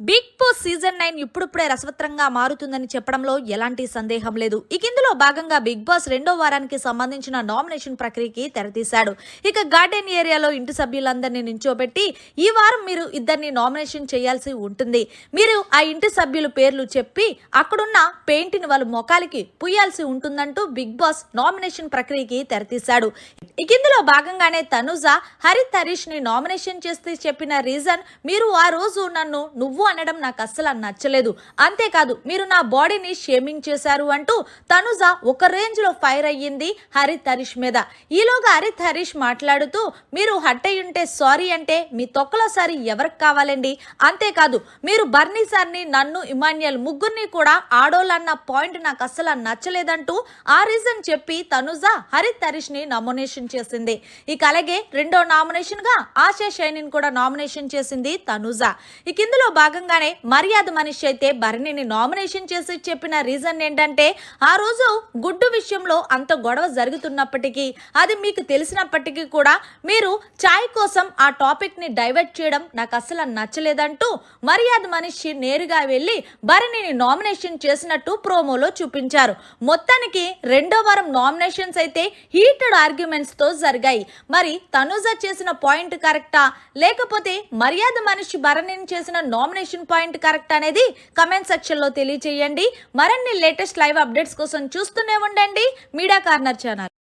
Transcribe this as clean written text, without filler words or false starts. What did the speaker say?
Big boss season 9 ఇప్పుడిప్పుడే రసవత్రంగా మారుతుందని చెప్పడంలో ఎలాంటి సందేహం లేదు. ఇక ఇందులో భాగంగా బిగ్ బాస్ రెండో వారానికి సంబంధించిన నామినేషన్ ప్రక్రియకి తెరతీశాడు. ఇక గార్డెన్ ఏరియాలో ఇంటి సభ్యులందరినీ నించోబెట్టి ఈ వారం మీరు ఇద్దరిని నామినేషన్ చేయాల్సి ఉంటుంది. మీరు ఆ ఇంటి సభ్యుల పేర్లు చెప్పి అక్కడున్న పెయింట్ని వాళ్ళ మొఖాలకి పుయ్యాల్సి ఉంటుందంటూ బిగ్ బాస్ నామినేషన్ ప్రక్రియకి తెరతీశాడు. ఇక ఇందులో భాగంగానే తనుజ హరీష్ ని నామినేషన్ చేస్తే చెప్పిన రీజన్, మీరు ఆ రోజు నన్ను నువ్వు అనడం నాకు అస్సలు నచ్చలేదు, అంతేకాదు మీరు నా బాడీని షేమింగ్ చేశారు అంటూ తనుజ ఒక రేంజ్ లో ఫైర్ అయ్యింది హరీష్ మీద. ఈలోగా హరీష్ మాట్లాడుతూ, మీరు హట్ అయి ఉంటే సారీ అంటే మీ తొక్కలో సారీ ఎవరికి కావాలండి, అంతేకాదు మీరు బర్నీ సార్ని నన్ను ఇమాన్యుయల్ ముగ్గురిని కూడా ఆడోళ్ళన్న పాయింట్ నాకు అస్సలు నచ్చలేదంటూ ఆ రీజన్ చెప్పి తనుజ హరీష్ ని నామినేషన్ చేసింది. ఇక అలాగే రెండో నామినేషన్ గా ఆశా షైనిని కూడా నామినేషన్ చేసింది తనుజ. ఇక ఇందులో భాగంగానే మర్యాద మనిషి అయితే భరణిని నామినేషన్ చేసి చెప్పిన రీజన్ ఏంటంటే, ఆ రోజు గుడ్డు విషయంలో అంత గొడవ జరుగుతున్నప్పటికీ, అది మీకు తెలిసినప్పటికీ కూడా మీరు చాయ్ కోసం ఆ టాపిక్ ని డైవర్ట్ చేయడం నాకు అస్సలు నచ్చలేదంటూ మర్యాద మనిషి నేరుగా వెళ్లి భరణిని నామినేషన్ చేసినట్టు ప్రోమోలో చూపించారు. మొత్తానికి రెండో వారం నామినేషన్స్ అయితే హీటెడ్ ఆర్గ్యుమెంట్స్ తో జరిగాయి. మరి తనుజ చేసిన పాయింట్ కరెక్టా, లేకపోతే మర్యాద మనిషి భరణిని చేసిన నామినేషన్ పాయింట్ కరెక్ట్ అనేది కమెంట్ సెక్షన్ లో తెలియజేయండి. మరిన్ని లేటెస్ట్ లైవ్ అప్డేట్స్ కోసం చూస్తూనే ఉండండి మీడియా కార్నర్ ఛానల్.